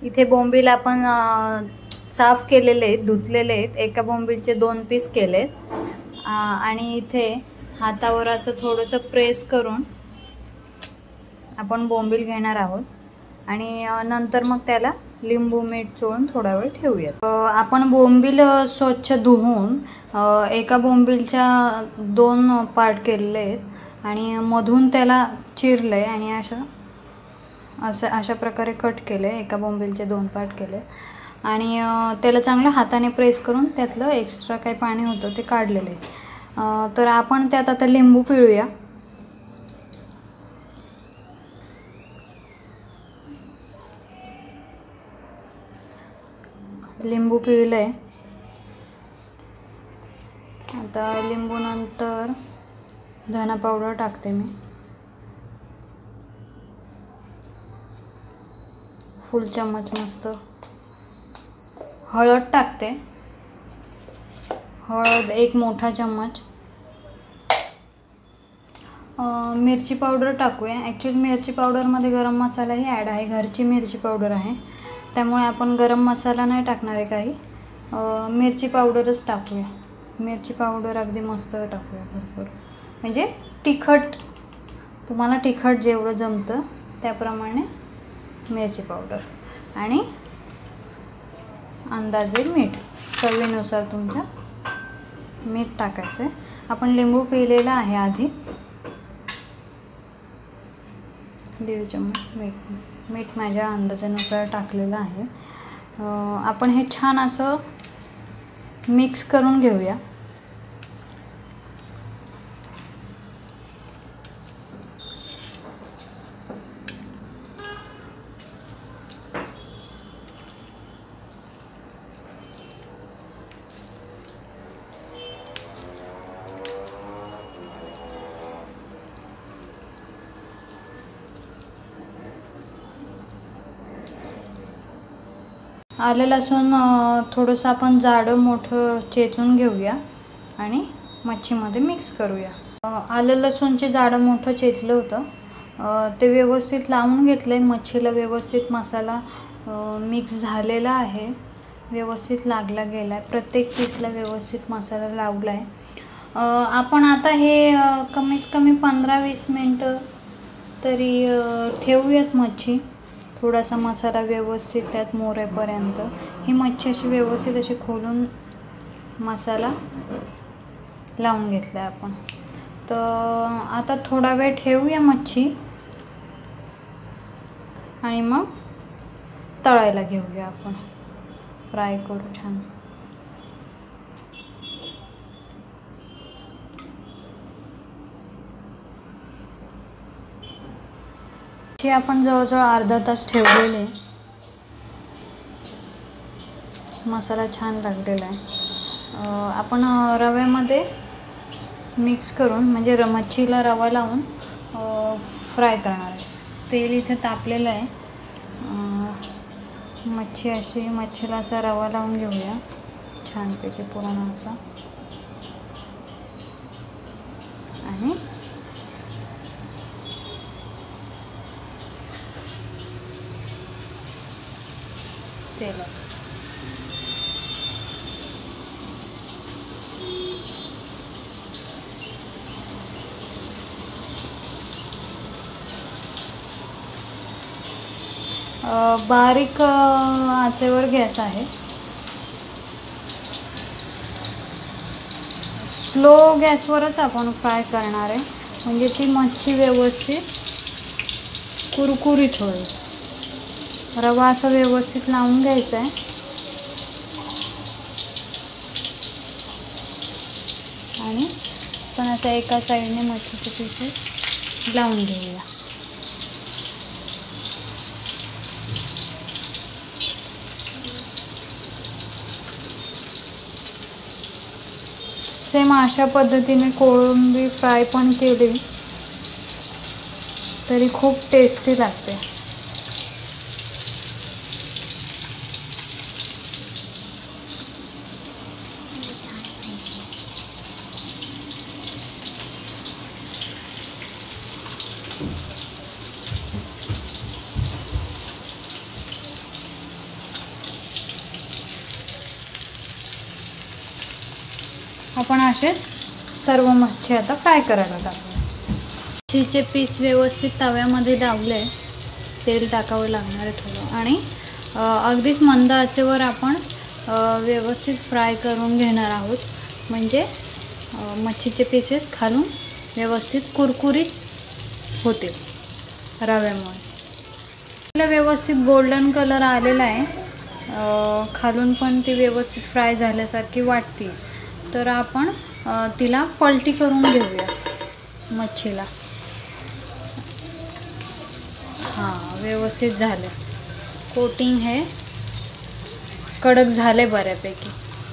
इथे बोंबील आपण साफ केलेले आहेत, धुतलेले आहेत. एका बोंबीलचे 2 पीस केलेत आणि इथे हातावर असं थोडंसं प्रेस करून आपण बोंबील घेणार आहोत आणि नंतर मग त्याला लिंबू मीठ चोळून थोडा वेळ ठेवूयात. आपण बोंबील स्वच्छ धुवून एका बोंबीलच्या 2 पार्ट केलेले आहेत आणि मधून त्याला चिरले आणि अशा प्रकारे कट केले. एका बोंबीलचे 2 पार्ट केले आणि त्याला चांगलं हाताने प्रेस करून त्यातलं एक्स्ट्रा काही पाणी होतं ते काढलेलं आहे. तर आपण त्यात आता लिंबू पिळूया. लिंबू पिळले. आता लिंबू नंतर धना पावडर टाकते मी, फुल चम्मच मस्त. हळद टाकते, हळद 1 मोठा चम्मच. मिरची पावडर टाकूया. ॲक्च्युली मिरची पावडरमध्ये गरम मसालाही ॲड आहे, घरची मिरची पावडर आहे, त्यामुळे आपण गरम मसाला नाही टाकणार आहे काही. मिरची पावडरच टाकूया. मिरची पावडर अगदी मस्त टाकूया भरपूर, म्हणजे तिखट, तुम्हाला तिखट जेवढं जमतं त्याप्रमाणे मिरची पावडर आणि अंदाजे मीठ, चवीनुसार तुमच्या मीठ टाकायचं आहे. आपण लिंबू पिळलेला आहे आधी. 1.5 चम्मच मीठ माझ्या अंदाजानुसार टाकलेलं आहे. आपण हे छान असं मिक्स करून घेऊया. आलं लसूण थोडंसं आपण जाडं मोठं चेचून घेऊया आणि मच्छीमध्ये मिक्स करूया. आलं लसूणचे जाडं मोठं चेचलं होतं, ते व्यवस्थित लावून घेतलं आहे. मच्छीला व्यवस्थित मसाला मिक्स झालेला आहे, व्यवस्थित लागला गेला आहे. प्रत्येक पीसला व्यवस्थित मसाला लावला आहे. आपण आता हे कमीत कमी 15-20 मिनटं तरी ठेवूयात मच्छी. थोडासा मसाला व्यवस्थित त्यात मोरेपर्यंत ही मच्छी अशी व्यवस्थित अशी खोलून मसाला लावून घेतला आपण. तर आता थोडा वेळ ठेवूया मच्छी आणि मग तळायला घेऊया आपण, फ्राय करू छान. आपण जवळजवळ अर्धा तास ठेवलेले, मसाला छान लागलेला आहे. आपण रव्यामध्ये मिक्स करून म्हणजे मच्छीला रवा लावून फ्राय करणार आहे. तेल इथे तापलेलं आहे. मच्छीला असा रवा लावून घेऊया छानपैकी पूर्ण असा आणि तेलात बारीक आचेवर गॅस आहे. स्लो गॅसवरच आपण फ्राय करणार आहे, म्हणजे ती मच्छी व्यवस्थित कुरकुरीत होईल. रवा असा व्यवस्थित लावून घ्यायचा आहे आणि पण आता एका साईडने मच्छीचे पीसेस लावून घेऊया. सेम अशा पद्धतीने कोळंबी फ्राय पण केली तरी खूप टेस्टी लागते. आपण असे सर्व मच्छी आता फ्राय करायला टाकू. मच्छीचे पीस व्यवस्थित तव्यामध्ये दाबले, तेल टाकावं लागणार आहे थोडं आणि अगदीच मंद आचेवर आपण व्यवस्थित फ्राय करून घेणार आहोत. म्हणजे मच्छीचे पीसेस खालून व्यवस्थित कुरकुरीत होतील रव्यामुळे. व्यवस्थित गोल्डन कलर आलेला आहे, खालून पण ती व्यवस्थित फ्राय झाल्यासारखी वाटते. तर आपण तिला पलटी करून घेऊया मच्छीला. हां, व्यवस्थित झालं. कोटिंग हे कडक झाले बऱ्यापैकी,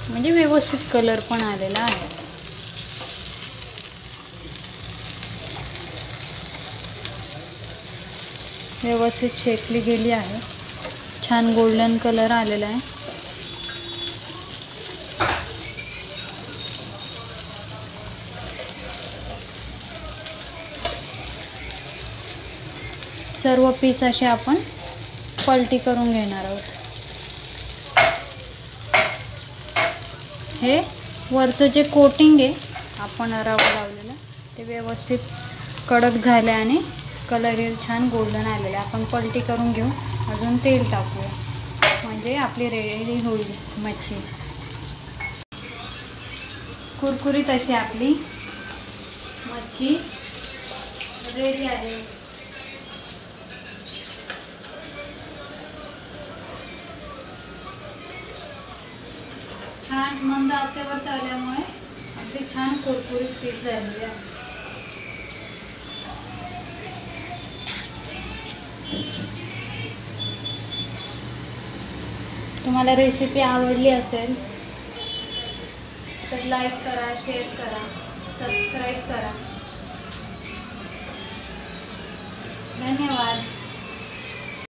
म्हणजे व्यवस्थित कलर पण आलेला आहे. व्यवस्थित शेकली गेली आहे, छान गोल्डन कलर आलेला आहे. सर्व पीस असे आपण पलटी करून घेणार आहोत. हे वरचं जे कोटिंग आहे आपण रवा लावलेलं ते व्यवस्थित कडक झाले आणि कलर छान गोल्डन आलेला. आपण पलटी करून घेऊ, अजून तेल टाकूया, म्हणजे आपली रेडी होईल मच्छी. कुरकुरीत अशी आपली मच्छी रेडी आहे. छान मंद आचेवर तळल्यामुळे असे छान कुरकुरीत पीस झालेले आहे. तुम्हाला रेसिपी आवडली असेल तर लाईक करा, शेअर करा, सबस्क्राईब करा.